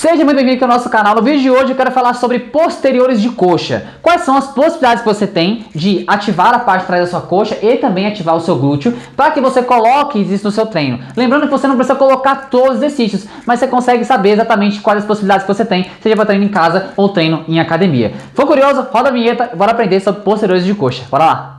Seja muito bem-vindo ao nosso canal. No vídeo de hoje eu quero falar sobre posteriores de coxa. Quais são as possibilidades que você tem de ativar a parte de trás da sua coxa e também ativar o seu glúteo para que você coloque isso no seu treino. Lembrando que você não precisa colocar todos os exercícios, mas você consegue saber exatamente quais as possibilidades que você tem, seja para treino em casa ou treino em academia. Ficou curioso? Roda a vinheta e bora aprender sobre posteriores de coxa. Bora lá!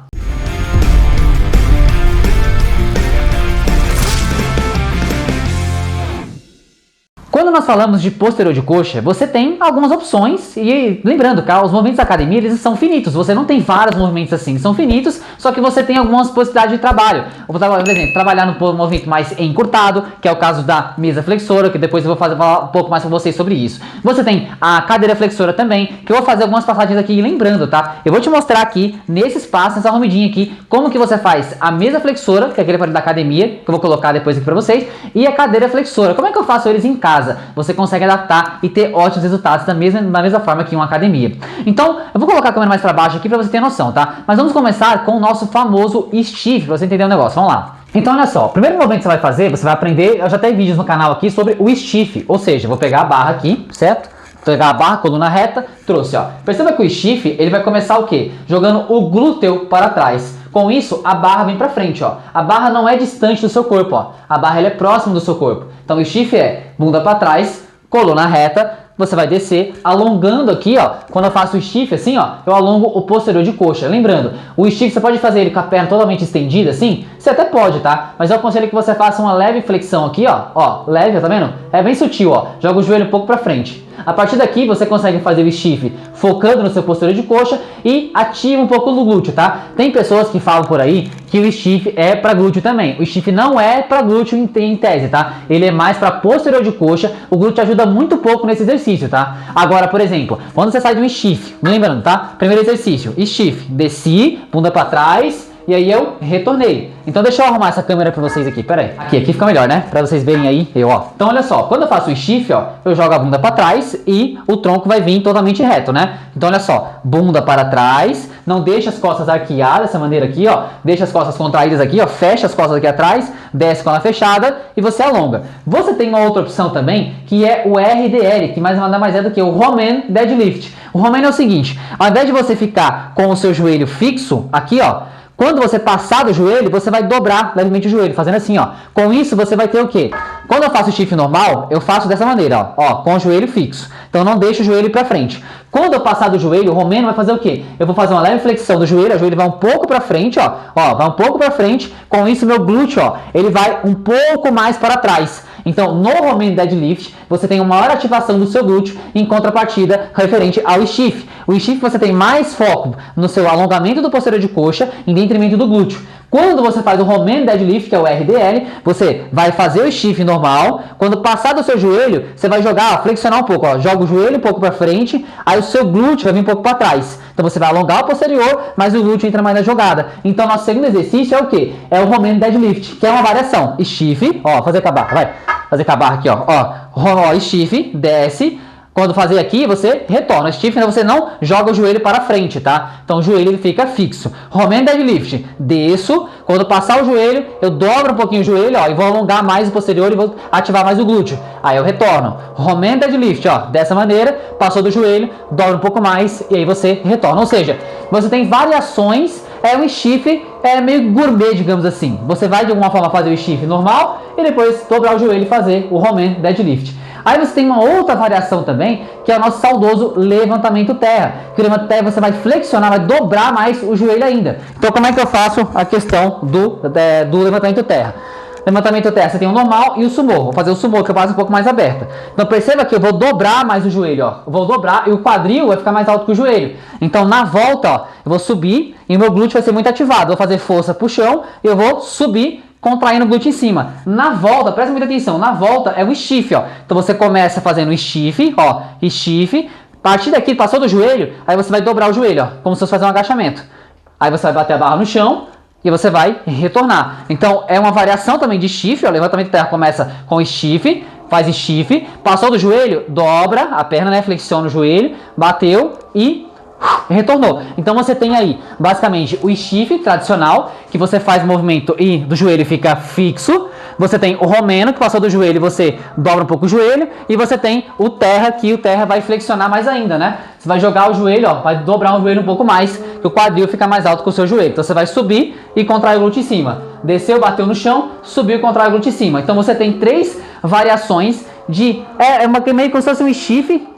Quando nós falamos de posterior de coxa, você tem algumas opções e lembrando que os movimentos da academia eles são finitos, você não tem vários movimentos assim, são finitos, só que você tem algumas possibilidades de trabalho. Por exemplo, trabalhar no movimento mais encurtado, que é o caso da mesa flexora, que depois eu vou falar um pouco mais com vocês sobre isso. Você tem a cadeira flexora também, que eu vou fazer algumas passagens aqui lembrando, tá? Eu vou te mostrar aqui, nesses passos, nessa arrumadinha aqui, como que você faz a mesa flexora, que é aquele aparelho da academia, que eu vou colocar depois aqui pra vocês, e a cadeira flexora. Como é que eu faço eles em casa? Você consegue adaptar e ter ótimos resultados da mesma forma que em uma academia. Então, eu vou colocar a câmera mais para baixo aqui para você ter noção, tá? Mas vamos começar com o nosso famoso stiff, para você entender o negócio. Vamos lá. Então, olha só, o primeiro movimento que você vai fazer, você vai aprender, eu já tenho vídeos no canal aqui sobre o stiff, ou seja, eu vou pegar a barra aqui, certo? Vou pegar a barra, coluna reta, trouxe, ó. Perceba que o stiff, ele vai começar o quê? Jogando o glúteo para trás. Com isso, a barra vem pra frente, ó. A barra não é distante do seu corpo, ó. A barra ela é próxima do seu corpo. Então, o stiff é bunda pra trás, coluna reta, você vai descer, alongando aqui, ó. Quando eu faço o stiff assim, ó, eu alongo o posterior de coxa. Lembrando, o stiff você pode fazer ele com a perna totalmente estendida assim? Você até pode, tá? Mas eu aconselho que você faça uma leve flexão aqui, ó. Ó, leve, tá vendo? É bem sutil, ó. Joga o joelho um pouco pra frente. A partir daqui você consegue fazer o stiff focando no seu posterior de coxa e ativa um pouco no glúteo, tá? Tem pessoas que falam por aí que o stiff é para glúteo também. O stiff não é para glúteo em tese, tá? Ele é mais para posterior de coxa. O glúteo ajuda muito pouco nesse exercício, tá? Agora, por exemplo, quando você sai de um stiff, lembrando, tá? Primeiro exercício, stiff, desci, bunda para trás. E aí eu retornei. Então deixa eu arrumar essa câmera pra vocês aqui, pera aí. Aqui fica melhor, né? Pra vocês verem aí, ó. Então olha só, quando eu faço o stiff, ó, eu jogo a bunda pra trás e o tronco vai vir totalmente reto, né? Então olha só, bunda para trás, não deixa as costas arqueadas dessa maneira aqui, ó. Deixa as costas contraídas aqui, ó, fecha as costas aqui atrás, desce com ela fechada e você alonga. Você tem uma outra opção também, que é o RDL, que nada mais é do que o Roman Deadlift. O Roman é o seguinte, ao invés de você ficar com o seu joelho fixo aqui, ó, quando você passar do joelho, você vai dobrar levemente o joelho, fazendo assim, ó. Com isso, você vai ter o quê? Quando eu faço o stiff normal, eu faço dessa maneira, ó, com o joelho fixo. Então, não deixo o joelho para frente. Quando eu passar do joelho, o romeno vai fazer o quê? Eu vou fazer uma leve flexão do joelho, o joelho vai um pouco para frente, ó, vai um pouco para frente. Com isso, meu glúteo, ó, ele vai um pouco mais para trás. Então, no Roman Deadlift, você tem uma maior ativação do seu glúteo em contrapartida referente ao stiff. O stiff você tem mais foco no seu alongamento do posterior de coxa em detrimento do glúteo. Quando você faz o Roman Deadlift, que é o RDL, você vai fazer o stiff normal. Quando passar do seu joelho, você vai jogar, ó, flexionar um pouco, ó, joga o joelho um pouco para frente, aí o seu glúteo vai vir um pouco para trás. Então você vai alongar o posterior, mas o glúteo entra mais na jogada. Então nosso segundo exercício é o quê? É o Roman Deadlift, que é uma variação. Stiff, ó, fazer com a barra, vai. Fazer com a barra aqui, ó, stiff, desce. Quando fazer aqui, você retorna. O stiff, você não joga o joelho para frente, tá? Então o joelho ele fica fixo. Roman Deadlift, desço. Quando passar o joelho, eu dobro um pouquinho o joelho, ó, e vou alongar mais o posterior e vou ativar mais o glúteo. Aí eu retorno. Roman Deadlift, ó, dessa maneira, passou do joelho, dobra um pouco mais e aí você retorna. Ou seja, você tem variações. É um stiff meio gourmet, digamos assim. Você vai de alguma forma fazer o stiff normal e depois dobrar o joelho e fazer o Roman Deadlift. Aí você tem uma outra variação também, que é o nosso saudoso levantamento terra. Que o levantamento terra você vai flexionar, vai dobrar mais o joelho ainda. Então como é que eu faço a questão do levantamento terra? Levantamento terra, você tem o normal e o sumô. Vou fazer o sumô, que é a base um pouco mais aberta. Então perceba que eu vou dobrar mais o joelho, ó. Eu vou dobrar e o quadril vai ficar mais alto que o joelho. Então na volta, ó, eu vou subir e o meu glúteo vai ser muito ativado. Eu vou fazer força pro chão e eu vou subir, contraindo o glúteo em cima. Na volta, presta muita atenção, na volta é o stiff, ó. Então você começa fazendo stiff, ó, stiff. A partir daqui, passou do joelho, aí você vai dobrar o joelho, ó, como se fosse fazer um agachamento. Aí você vai bater a barra no chão e você vai retornar. Então é uma variação também de stiff, ó, levantamento de terra começa com stiff, faz stiff, passou do joelho, dobra a perna, né, flexiona o joelho, bateu e retornou. Então você tem aí basicamente o stiff tradicional, que você faz o movimento e do joelho fica fixo. Você tem o romeno, que passou do joelho, você dobra um pouco o joelho. E você tem o terra, que o terra vai flexionar mais ainda, né? Você vai jogar o joelho, ó, vai dobrar o joelho um pouco mais, que o quadril fica mais alto que o seu joelho. Então você vai subir e contrai o glúteo em cima. Desceu, bateu no chão, subiu e contrai o glúteo em cima. Então você tem 3 variações de... meio como se fosse um stiff,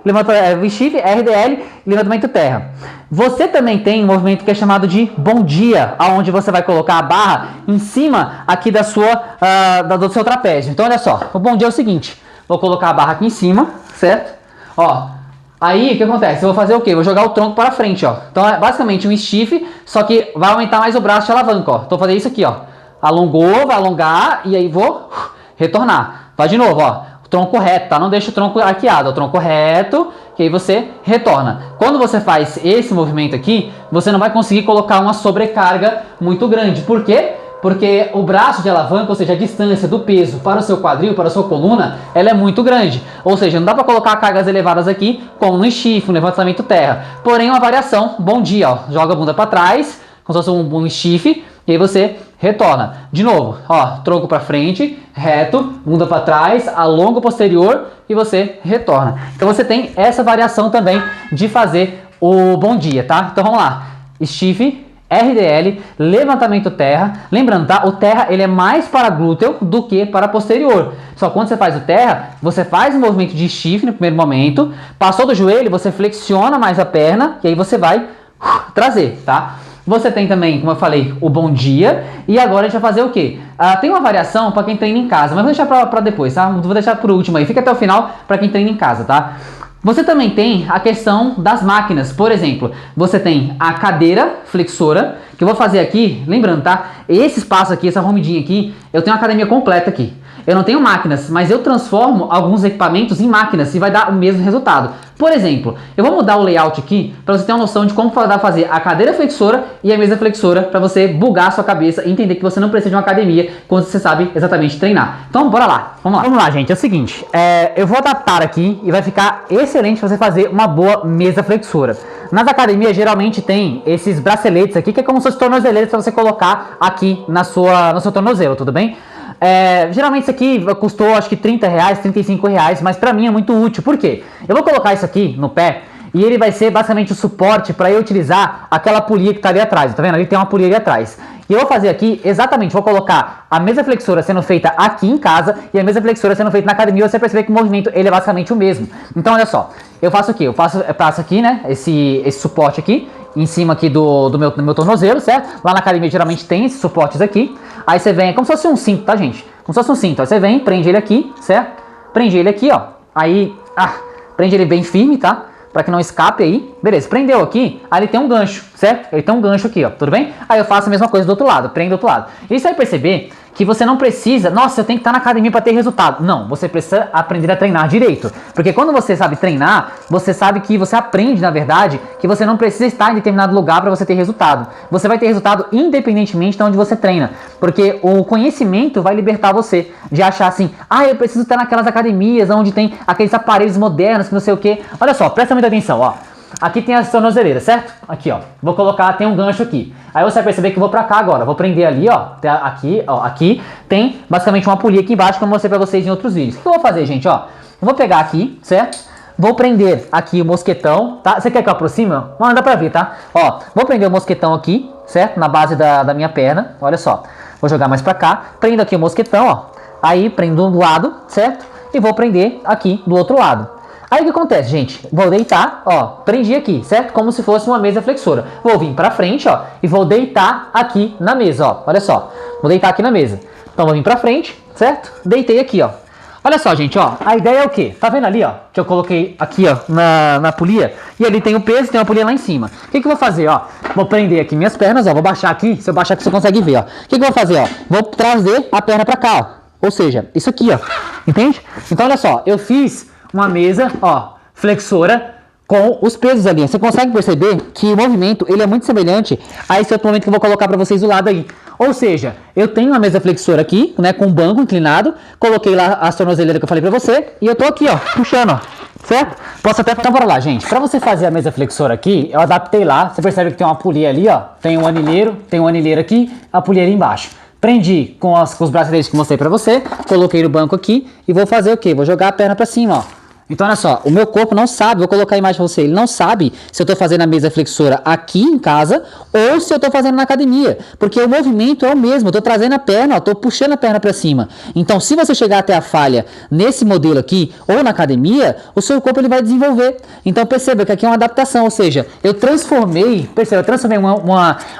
RDL, levantamento terra. Você também tem um movimento que é chamado de bom dia, onde você vai colocar a barra em cima aqui da do seu trapézio. Então olha só, o bom dia é o seguinte, vou colocar a barra aqui em cima, certo? Ó, aí o que acontece? Eu vou fazer o quê? Vou jogar o tronco para frente, ó. Então é basicamente um stiff, só que vai aumentar mais o braço de alavanca, ó. Então vou fazer isso aqui, ó. Alongou, vai alongar e aí vou retornar. Vai de novo, ó. O tronco reto, tá? Não deixa o tronco arqueado, é o tronco reto, que aí você retorna. Quando você faz esse movimento aqui, você não vai conseguir colocar uma sobrecarga muito grande. Por quê? Porque o braço de alavanca, ou seja, a distância do peso para o seu quadril, para a sua coluna, ela é muito grande. Ou seja, não dá para colocar cargas elevadas aqui, como no stiff, no levantamento terra. Porém, uma variação, bom dia, ó. Joga a bunda para trás, como se fosse um stiff, e aí você retorna. De novo, ó, tronco para frente, reto, bunda para trás, alonga o posterior e você retorna. Então você tem essa variação também de fazer o bom dia, tá? Então vamos lá. Stiff, RDL, levantamento terra. Lembrando, tá? O terra ele é mais para glúteo do que para posterior. Só quando você faz o terra, você faz um movimento de stiff no primeiro momento, passou do joelho, você flexiona mais a perna e aí você vai trazer, tá? Você tem também, como eu falei, o bom dia. E agora a gente vai fazer o quê? Tem uma variação para quem treina em casa, mas vou deixar para depois, tá? Vou deixar por último aí. Fica até o final para quem treina em casa, tá? Você também tem a questão das máquinas. Por exemplo, você tem a cadeira flexora, que eu vou fazer aqui, lembrando, tá? Esse espaço aqui, essa romidinha aqui, eu tenho uma academia completa aqui. Eu não tenho máquinas, mas eu transformo alguns equipamentos em máquinas e vai dar o mesmo resultado. Por exemplo, eu vou mudar o layout aqui para você ter uma noção de como fazer a cadeira flexora e a mesa flexora para você bugar a sua cabeça e entender que você não precisa de uma academia quando você sabe exatamente treinar. Então, bora lá. Vamos lá, gente. É o seguinte, eu vou adaptar aqui e vai ficar excelente você fazer uma boa mesa flexora. Nas academias, geralmente tem esses braceletes aqui, que é como se fossem tornozeleiros para você colocar aqui no seu tornozelo, tudo bem? Geralmente isso aqui custou acho que R$30, R$35, mas pra mim é muito útil. Por quê? Eu vou colocar isso aqui no pé e ele vai ser basicamente o suporte para eu utilizar aquela polia que tá ali atrás. Tá vendo? Ali tem uma polia ali atrás. E eu vou fazer aqui exatamente, vou colocar a mesa flexora sendo feita aqui em casa e a mesa flexora sendo feita na academia. Você perceber que o movimento ele é basicamente o mesmo. Então olha só, eu faço o quê? Eu passo aqui, né, esse suporte aqui em cima aqui do meu tornozelo, certo? Lá na academia geralmente tem esses suportes aqui. Aí você vem, é como se fosse um cinto, tá, gente? Como se fosse um cinto. Aí você vem, prende ele aqui, certo? Prende ele aqui, ó. Aí, prende ele bem firme, tá? Pra que não escape aí. Beleza, prendeu aqui, aí ele tem um gancho, certo? Ele tem um gancho aqui, ó, tudo bem? Aí eu faço a mesma coisa do outro lado, prendo do outro lado. E você vai perceber que você não precisa, nossa, eu tenho que estar na academia para ter resultado. Não, você precisa aprender a treinar direito. Porque quando você sabe treinar, você sabe que você aprende, na verdade, que você não precisa estar em determinado lugar para você ter resultado. Você vai ter resultado independentemente de onde você treina. Porque o conhecimento vai libertar você de achar assim, eu preciso estar naquelas academias onde tem aqueles aparelhos modernos, que não sei o que. Olha só, presta muita atenção, ó. Aqui tem as tornozeleiras, certo? Aqui, ó. Vou colocar, tem um gancho aqui. Aí você vai perceber que eu vou pra cá agora. Vou prender ali, ó. Aqui, ó. Aqui tem basicamente uma polia aqui embaixo que eu mostrei pra vocês em outros vídeos. O que eu vou fazer, gente, ó? Eu vou pegar aqui, certo? Vou prender aqui o mosquetão, tá? Você quer que eu aproxime? Não dá pra ver, tá? Ó, vou prender o mosquetão aqui, certo? Na base da minha perna. Olha só. Vou jogar mais pra cá. Prendo aqui o mosquetão, ó. Aí prendo do lado, certo? E vou prender aqui do outro lado. Aí o que acontece, gente? Vou deitar, ó, prendi aqui, certo? Como se fosse uma mesa flexora. Vou vir pra frente, ó, e vou deitar aqui na mesa, ó. Olha só, vou deitar aqui na mesa. Então vou vir pra frente, certo? Deitei aqui, ó. Olha só, gente, ó, a ideia é o quê? Tá vendo ali, ó, que eu coloquei aqui, ó, na polia? E ali tem o peso e tem uma polia lá em cima. O que eu vou fazer, ó? Vou prender aqui minhas pernas, ó, vou baixar aqui. Se eu baixar aqui, você consegue ver, ó. O que eu vou fazer, ó? Vou trazer a perna pra cá, ó. Ou seja, isso aqui, ó. Entende? Então, olha só, eu fiz uma mesa, ó, flexora com os pesos ali. Você consegue perceber que o movimento, ele é muito semelhante a esse outro momento que eu vou colocar para vocês do lado aí. Ou seja, eu tenho uma mesa flexora aqui, né, com um banco inclinado, coloquei lá as tornozeleiras que eu falei para você, e eu tô aqui, ó, puxando, ó, certo? Posso até... Então, bora lá, gente. Para você fazer a mesa flexora aqui, eu adaptei lá. Você percebe que tem uma polia ali, ó, tem um anilheiro aqui, a polia ali embaixo. prendi com os braceletes que eu mostrei pra você, coloquei no banco aqui e vou fazer o quê? Vou jogar a perna pra cima, ó. Então, olha só, o meu corpo não sabe, vou colocar a imagem pra você, ele não sabe se eu tô fazendo a mesa flexora aqui em casa ou se eu tô fazendo na academia, porque o movimento é o mesmo, eu tô trazendo a perna, ó, tô puxando a perna pra cima. Então, se você chegar até a falha nesse modelo aqui ou na academia, o seu corpo ele vai desenvolver. Então, perceba que aqui é uma adaptação, ou seja, eu transformei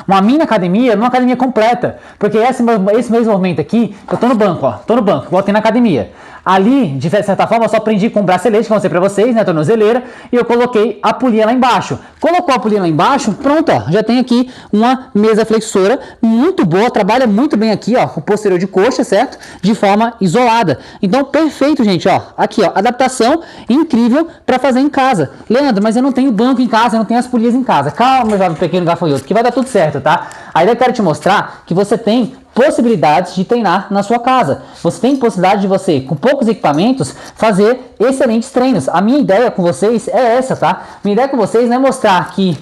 uma mini academia numa academia completa, porque esse mesmo movimento aqui, eu tô no banco, ó, tô no banco, igual tem na academia. Ali, de certa forma, eu só prendi com o bracelete, que eu mostrei pra vocês, né, a tornozeleira, e eu coloquei a polia lá embaixo. Colocou a polia lá embaixo, pronto, ó, já tem aqui uma mesa flexora muito boa, trabalha muito bem aqui, ó, o posterior de coxa, certo? De forma isolada. Então, perfeito, gente, ó, aqui, ó, adaptação incrível pra fazer em casa. Leandro, mas eu não tenho banco em casa, eu não tenho as polias em casa. Calma, meu jovem pequeno gafanhoto, que vai dar tudo certo, tá? Aí eu quero te mostrar que você tem possibilidades de treinar na sua casa. Você tem possibilidade de você, com poucos equipamentos, fazer excelentes treinos. A minha ideia com vocês é essa, tá? Minha ideia com vocês não é mostrar que,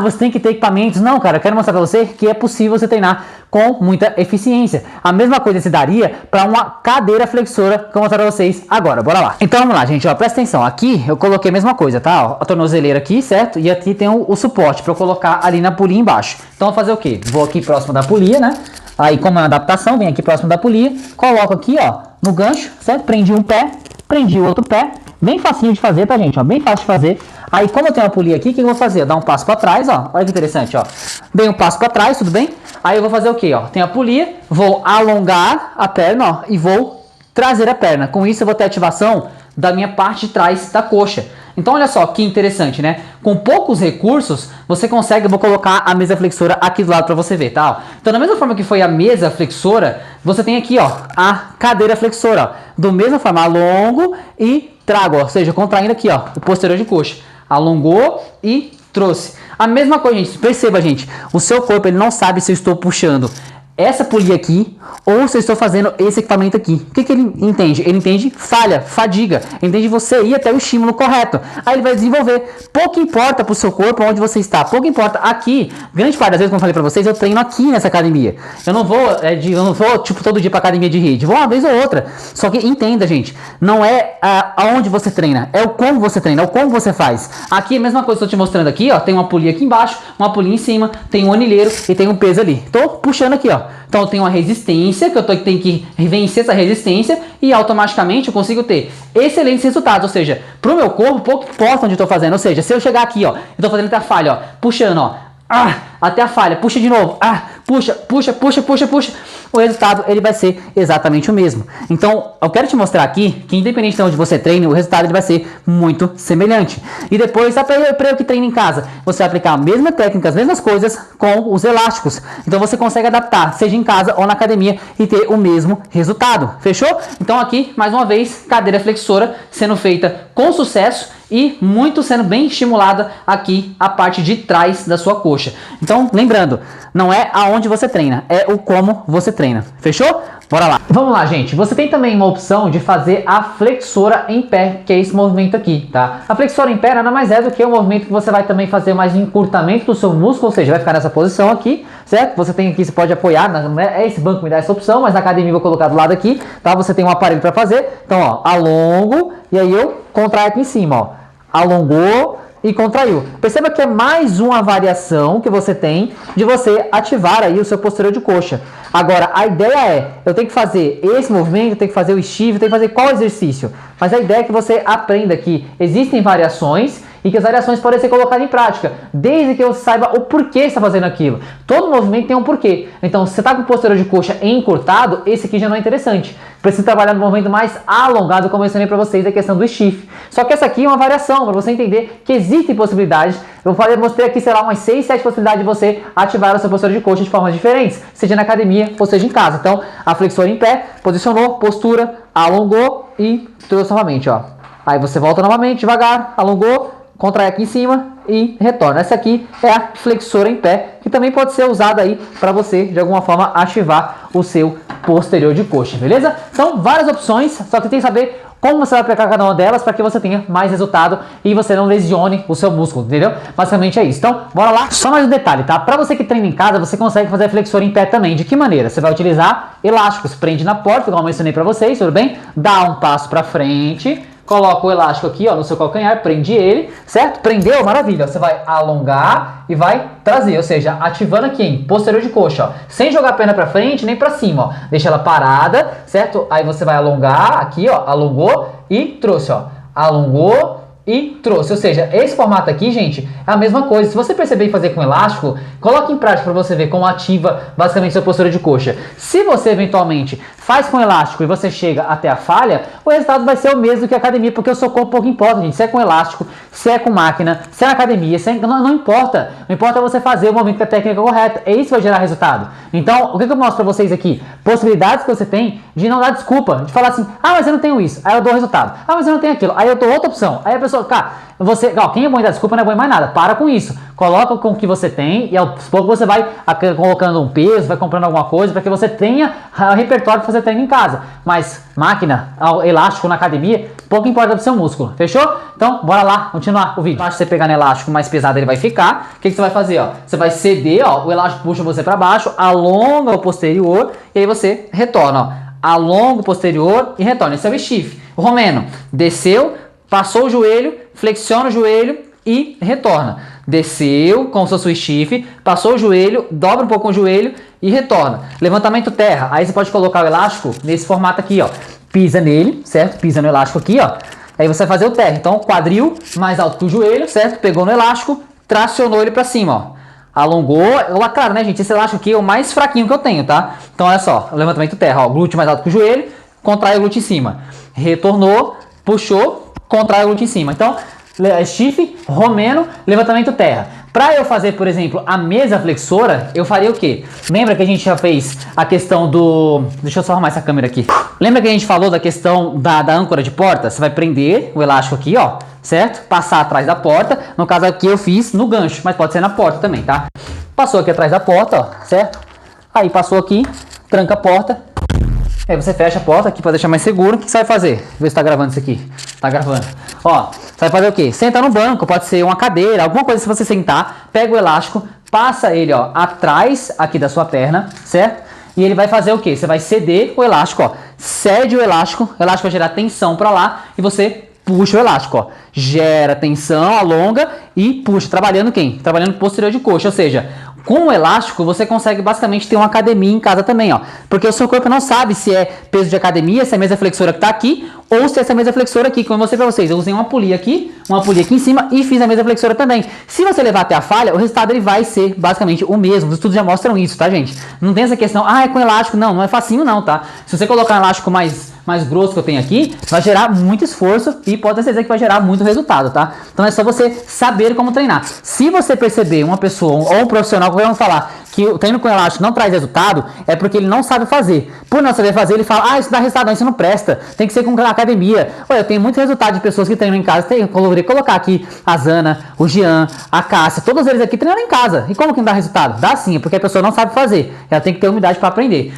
você tem que ter equipamentos. Não, cara, eu quero mostrar pra você que é possível você treinar com muita eficiência. A mesma coisa se daria para uma cadeira flexora que eu vou mostrar pra vocês agora. Bora lá. Então vamos lá, gente, ó, presta atenção. Aqui eu coloquei a mesma coisa, tá? Ó, a tornozeleira aqui, certo? E aqui tem o suporte para eu colocar ali na polia embaixo. Então eu vou fazer o quê? Vou aqui próximo da polia, né? Aí, como é uma adaptação, vem aqui próximo da polia, coloco aqui, ó, no gancho, certo? Prendi um pé, prendi o outro pé, bem facinho de fazer, tá, gente? Ó, bem fácil de fazer. Aí, como eu tenho uma polia aqui, o que eu vou fazer? Dar um passo para trás, ó, olha que interessante, ó. Dei um passo para trás, tudo bem? Aí eu vou fazer o quê, ó? Tenho a polia, vou alongar a perna, ó, e vou trazer a perna. Com isso, eu vou ter ativação da minha parte de trás da coxa. Então, olha só que interessante, né? Com poucos recursos, você consegue, eu vou colocar a mesa flexora aqui do lado para você ver, tá? Então, da mesma forma que foi a mesa flexora, você tem aqui, ó, a cadeira flexora, ó. Do mesma forma, alongo e trago, ó, ou seja, contraindo aqui, ó, o posterior de coxa. Alongou e trouxe. A mesma coisa, gente, perceba, gente, o seu corpo, ele não sabe se eu estou puxando essa polia aqui, ou se eu estou fazendo esse equipamento aqui. O que ele entende? Ele entende falha, fadiga. Ele entende você ir até o estímulo correto. Aí ele vai desenvolver. Pouco importa para o seu corpo onde você está. Pouco importa. Aqui, grande parte das vezes, como eu falei para vocês, eu treino aqui nessa academia. Eu não vou tipo, todo dia para academia de rede. Vou uma vez ou outra. Só que entenda, gente, não é aonde você treina, é o como você treina, é o como você faz. Aqui, a mesma coisa que eu estou te mostrando aqui, ó. Tem uma polia aqui embaixo, uma polia em cima, tem um anilheiro e tem um peso ali. Estou puxando aqui, ó. Então eu tenho uma resistência, que eu tenho que vencer essa resistência e automaticamente eu consigo ter excelentes resultados. Ou seja, pro meu corpo, pouco importa onde eu estou fazendo. Ou seja, se eu chegar aqui, ó, eu estou fazendo até a falha, ó, puxando, ó, até a falha, puxa de novo, puxa, o resultado ele vai ser exatamente o mesmo. Então, eu quero te mostrar aqui que independente de onde você treine, o resultado ele vai ser muito semelhante. E depois, para eu que treino em casa, você vai aplicar a mesma técnica, as mesmas coisas com os elásticos. Então, você consegue adaptar, seja em casa ou na academia, e ter o mesmo resultado. Fechou? Então, aqui, mais uma vez, cadeira flexora sendo feita com sucesso e muito sendo bem estimulada aqui a parte de trás da sua coxa. Então, lembrando, não é aonde você treina, é o como você treina. Fechou? Bora lá. Vamos lá, gente. Você tem também uma opção de fazer a flexora em pé, que é esse movimento aqui, tá? A flexora em pé nada mais é do que um movimento que você vai também fazer mais um encurtamento do seu músculo, ou seja, vai ficar nessa posição aqui, certo? Você tem aqui, você pode apoiar, não é esse banco me dá essa opção, mas na academia eu vou colocar do lado aqui, tá? Você tem um aparelho para fazer. Então, ó, alongo e aí eu contraio aqui em cima, ó. Alongou e contraiu. Perceba que é mais uma variação que você tem de você ativar aí o seu posterior de coxa. Agora, a ideia é, eu tenho que fazer esse movimento, eu tenho que fazer o stiff, eu tenho que fazer qual exercício? Mas a ideia é que você aprenda que existem variações e que as variações podem ser colocadas em prática, desde que você saiba o porquê você está fazendo aquilo. Todo movimento tem um porquê. Então, se você está com o posterior de coxa encurtado, esse aqui já não é interessante. Precisa trabalhar no movimento mais alongado, como eu ensinei para vocês, a questão do stiff. Só que essa aqui é uma variação, para você entender que existem possibilidades. Eu mostrei aqui, sei lá, umas 6, 7 possibilidades de você ativar o seu posterior de coxa de formas diferentes, seja na academia ou seja em casa. Então, a flexora em pé, posicionou, postura, alongou e trouxe novamente, ó. Aí você volta novamente, devagar, alongou, contrai aqui em cima e retorna. Essa aqui é a flexora em pé, que também pode ser usada aí para você, de alguma forma, ativar o seu posterior de coxa, beleza? São várias opções, só que tem que saber como você vai aplicar cada uma delas para que você tenha mais resultado e você não lesione o seu músculo, entendeu? Basicamente é isso. Então, bora lá. Só mais um detalhe, tá? Para você que treina em casa, você consegue fazer flexor em pé também. De que maneira? Você vai utilizar elásticos, prende na porta, igual eu mencionei para vocês, tudo bem? Dá um passo para frente, coloca o elástico aqui, ó, no seu calcanhar, prende ele, certo? Prendeu, maravilha. Você vai alongar e vai trazer, ou seja, ativando aqui em posterior de coxa, ó, sem jogar a perna pra frente nem pra cima, ó. Deixa ela parada, certo? Aí você vai alongar aqui, ó, alongou e trouxe, ó. Alongou e trouxe, ou seja, esse formato aqui, gente, é a mesma coisa. Se você perceber e fazer com elástico, coloque em prática para você ver como ativa basicamente sua postura de coxa. Se você eventualmente faz com elástico e você chega até a falha, o resultado vai ser o mesmo que a academia, porque o seu corpo pouco importa, gente. Se é com elástico, se é com máquina, se é na academia, se é... não importa. Não importa você fazer o movimento com a técnica correta. É isso que vai gerar resultado. Então, o que eu mostro para vocês aqui? Possibilidades que você tem de não dar desculpa, de falar assim, ah, mas eu não tenho isso, aí eu dou resultado. Ah, mas eu não tenho aquilo, aí eu dou outra opção. Aí a pessoa, cara, quem é bom em dar desculpa não é bom em mais nada. Para com isso. Coloca com o que você tem e aos poucos você vai colocando um peso, vai comprando alguma coisa para que você tenha repertório para fazer treino em casa. Mas máquina, elástico na academia, pouco importa do seu músculo. Fechou? Então, bora lá continuar o vídeo. Acho que você pegar no elástico mais pesado ele vai ficar. O que você vai fazer? Ó? Você vai ceder, ó, o elástico puxa você para baixo, alonga o posterior e aí você retorna. Ó. Alonga o posterior e retorna. Esse é o stiff. O romeno, desceu, passou o joelho, flexiona o joelho e retorna. Desceu com o seu stiff, passou o joelho, dobra um pouco o joelho e retorna. Levantamento terra. Aí você pode colocar o elástico nesse formato aqui, ó. Pisa nele, certo? Pisa no elástico aqui, ó. Aí você vai fazer o terra. Então, quadril mais alto que o joelho, certo? Pegou no elástico, tracionou ele pra cima, ó. Alongou. Claro, né, gente? Esse elástico aqui é o mais fraquinho que eu tenho, tá? Então, olha só. Levantamento terra, ó. Glúteo mais alto que o joelho, contrai o glúteo em cima. Retornou, puxou, contrai o glúteo em cima. Então, stiff, romeno, levantamento terra. Para eu fazer, por exemplo, a mesa flexora, eu faria o quê? Lembra que a gente já fez a questão do... Deixa eu só arrumar essa câmera aqui. Lembra que a gente falou da questão da âncora de porta? Você vai prender o elástico aqui, ó, certo? Passar atrás da porta. No caso aqui eu fiz no gancho, mas pode ser na porta também, tá? Passou aqui atrás da porta, ó, certo? Aí passou aqui, tranca a porta. Aí você fecha a porta aqui para deixar mais seguro. O que você vai fazer? Vê se tá gravando isso aqui. Tá gravando. Ó, você vai fazer o quê? Senta no banco, pode ser uma cadeira, alguma coisa. Se você sentar, pega o elástico, passa ele, ó, atrás aqui da sua perna, certo? E ele vai fazer o quê? Você vai ceder o elástico, ó. Cede o elástico vai gerar tensão para lá e você puxa o elástico, ó. Gera tensão, alonga e puxa. Trabalhando quem? Trabalhando posterior de coxa, ou seja... Com o elástico, você consegue basicamente ter uma academia em casa também, ó. Porque o seu corpo não sabe se é peso de academia, se é a mesa flexora que tá aqui, ou se é essa mesa flexora aqui, como eu mostrei pra vocês. Eu usei uma polia aqui em cima e fiz a mesa flexora também. Se você levar até a falha, o resultado ele vai ser basicamente o mesmo. Os estudos já mostram isso, tá, gente? Não tem essa questão, é com elástico. Não é facinho não, tá? Se você colocar um elástico mais grosso que eu tenho aqui, vai gerar muito esforço e pode ter certeza que vai gerar muito resultado, tá? Então é só você saber como treinar. Se você perceber uma pessoa ou um profissional que vai falar que o treino com elástico não traz resultado, é porque ele não sabe fazer. Por não saber fazer, ele fala, isso dá resultado, não, isso não presta. Tem que ser com academia. Olha, eu tenho muito resultado de pessoas que treinam em casa. Eu poderia colocar aqui a Zana, o Jean, a Cássia, todos eles aqui treinando em casa. E como que não dá resultado? Dá sim, porque a pessoa não sabe fazer. Ela tem que ter humildade para aprender.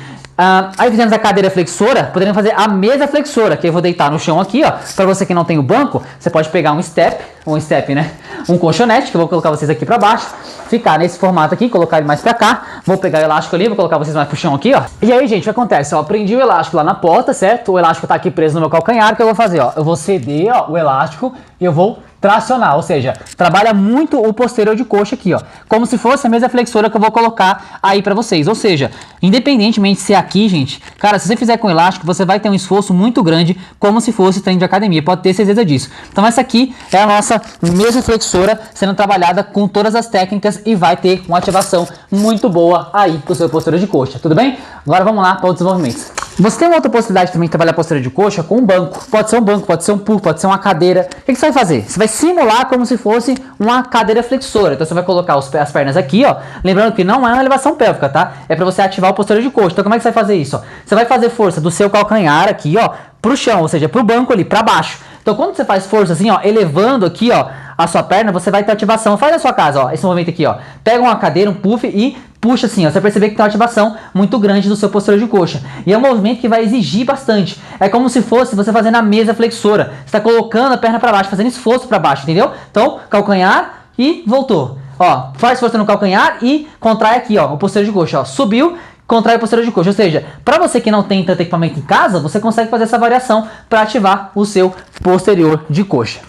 Aí fizemos a cadeira flexora, poderíamos fazer a mesa flexora, que eu vou deitar no chão aqui, ó. Para você que não tem o banco, você pode pegar um colchonete, que eu vou colocar vocês aqui para baixo, ficar nesse formato aqui, colocar ele mais para cá, vou pegar o elástico ali, vou colocar vocês mais pro chão aqui, ó. E aí, gente, o que acontece? Ó, prendi o elástico lá na porta, certo? O elástico tá aqui preso no meu calcanhar, o que eu vou fazer, ó? Eu vou ceder, ó, o elástico e eu vou tracionar, ou seja, trabalha muito o posterior de coxa aqui, ó, como se fosse a mesa flexora que eu vou colocar aí pra vocês, ou seja, independentemente se é aqui, gente, cara, se você fizer com elástico, você vai ter um esforço muito grande, como se fosse treino de academia, pode ter certeza disso. Então essa aqui é a nossa mesa flexora sendo trabalhada com todas as técnicas e vai ter uma ativação muito boa aí pro seu posterior de coxa, tudo bem? Agora vamos lá para outros movimentos. Você tem uma outra possibilidade também de trabalhar a posterior de coxa com um banco. Pode ser um banco, pode ser um pull, pode ser uma cadeira. O que você vai fazer? Você vai simular como se fosse uma cadeira flexora. Então você vai colocar as pernas aqui, ó. Lembrando que não é uma elevação pélvica, tá? É para você ativar o posterior de coxa. Então como é que você vai fazer isso? Ó? Você vai fazer força do seu calcanhar aqui, ó, pro chão, ou seja, pro banco ali, para baixo. Então quando você faz força assim, ó, elevando aqui, ó, a sua perna, você vai ter ativação. Faz na sua casa, ó, esse movimento aqui, ó. Pega uma cadeira, um puff e puxa assim, ó. Você vai perceber que tem uma ativação muito grande do seu posterior de coxa. E é um movimento que vai exigir bastante. É como se fosse você fazendo a mesa flexora. Você está colocando a perna para baixo, fazendo esforço para baixo, entendeu? Então, calcanhar e voltou. Ó, faz força no calcanhar e contrai aqui, ó, o posterior de coxa, ó. Subiu, contrai o posterior de coxa. Ou seja, para você que não tem tanto equipamento em casa, você consegue fazer essa variação para ativar o seu posterior de coxa.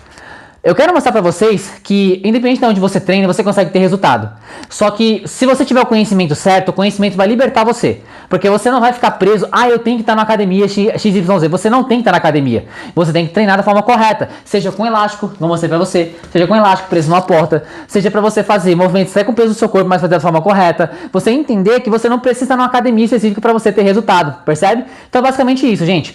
Eu quero mostrar para vocês que, independente de onde você treina, você consegue ter resultado. Só que, se você tiver o conhecimento certo, o conhecimento vai libertar você. Porque você não vai ficar preso, eu tenho que estar na academia XYZ. Você não tem que estar na academia. Você tem que treinar da forma correta. Seja com elástico, vou mostrar para você. Seja com elástico preso numa porta. Seja para você fazer movimentos até com o peso do seu corpo, mas fazer da forma correta. Você entender que você não precisa estar numa academia específica para você ter resultado. Percebe? Então, basicamente isso, gente.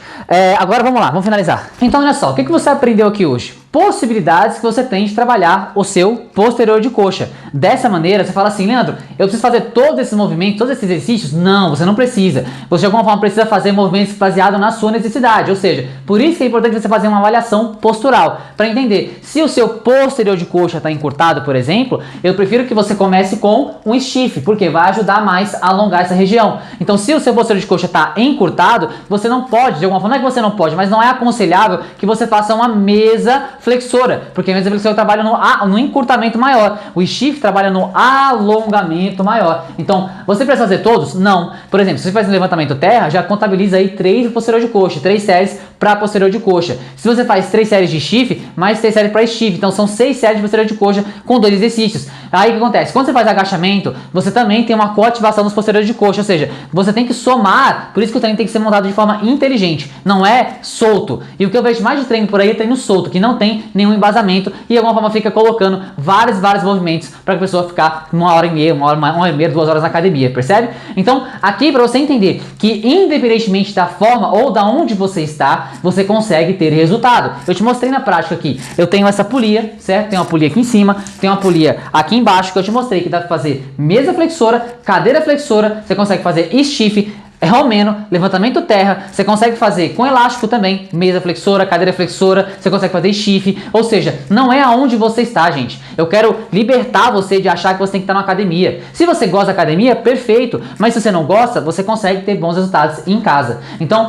Agora, vamos lá, vamos finalizar. Então, olha só, o que você aprendeu aqui hoje? Possibilidades que você tem de trabalhar o seu posterior de coxa. Dessa maneira, você fala assim, Leandro, eu preciso fazer todos esses movimentos, todos esses exercícios? Não, você não precisa. Você de alguma forma precisa fazer movimentos baseados na sua necessidade. Ou seja, por isso que é importante você fazer uma avaliação postural, para entender se o seu posterior de coxa está encurtado, por exemplo, eu prefiro que você comece com um stiff, porque vai ajudar mais a alongar essa região. Então, se o seu posterior de coxa está encurtado, você não pode, de alguma forma, não é que você não pode, mas não é aconselhável que você faça uma mesa flexora, porque a mesa flexora trabalha no encurtamento maior, o stiff trabalha no alongamento maior. Então, você precisa fazer todos? Não. Por exemplo, se você faz um levantamento terra, já contabiliza aí 3 posterior de coxa, 3 séries para posterior de coxa. Se você faz 3 séries de stiff, mais 3 séries para stiff, então são 6 séries de posterior de coxa com 2 exercícios. Aí o que acontece? Quando você faz agachamento, você também tem uma coativação dos posteriores de coxa, ou seja, você tem que somar, por isso que o treino tem que ser montado de forma inteligente, não é solto. E o que eu vejo mais de treino por aí é treino solto, que não tem nenhum embasamento e de alguma forma fica colocando vários movimentos para que a pessoa ficar 1h30, 1h30, 2 horas na academia, percebe? Então, aqui para você entender que independentemente da forma ou da onde você está, você consegue ter resultado. Eu te mostrei na prática aqui. Eu tenho essa polia, certo? Tem uma polia aqui em cima, tem uma polia aqui embaixo que eu te mostrei que dá para fazer mesa flexora, cadeira flexora, você consegue fazer stiff, romeno, levantamento terra, você consegue fazer com elástico também, mesa flexora, cadeira flexora, você consegue fazer stiff, ou seja, não é aonde você está, gente. Eu quero libertar você de achar que você tem que estar na academia. Se você gosta da academia, perfeito, mas se você não gosta, você consegue ter bons resultados em casa. Então,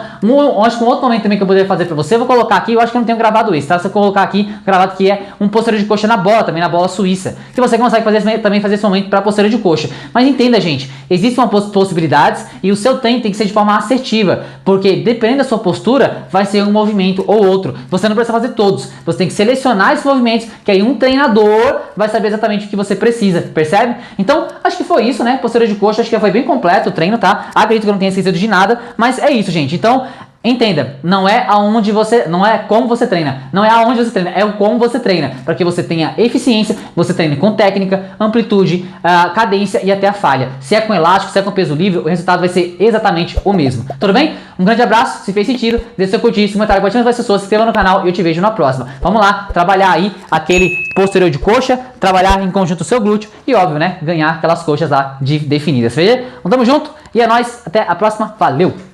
acho que um outro momento também que eu poderia fazer para você, eu vou colocar aqui, eu acho que eu não tenho gravado isso, tá? Se eu colocar aqui, gravado que é um posterior de coxa na bola, também na bola suíça, que você consegue também fazer esse momento para posterior de coxa. Mas entenda, gente, existem possibilidades e o seu tempo tem que ser de forma assertiva, porque dependendo da sua postura, vai ser um movimento ou outro. Você não precisa fazer todos, você tem que selecionar esses movimentos, que aí um treinador vai saber exatamente o que você precisa, percebe? Então, acho que foi isso, né? Posterior de coxa, acho que foi bem completo o treino, tá? Acredito que eu não tenha esquecido de nada, mas é isso, gente. Então, entenda, não é como você treina, não é aonde você treina, é o como você treina, para que você tenha eficiência, você treine com técnica, amplitude, cadência e até a falha. Se é com elástico, se é com peso livre, o resultado vai ser exatamente o mesmo. Tudo bem? Um grande abraço, se fez sentido, deixe seu curtir, se comentário, compartilhe com as pessoas, se inscreva no canal e eu te vejo na próxima. Vamos lá, trabalhar aí aquele posterior de coxa, trabalhar em conjunto o seu glúteo e, óbvio, né, ganhar aquelas coxas lá definidas. Veja? Então, tamo junto e é nóis, até a próxima, valeu!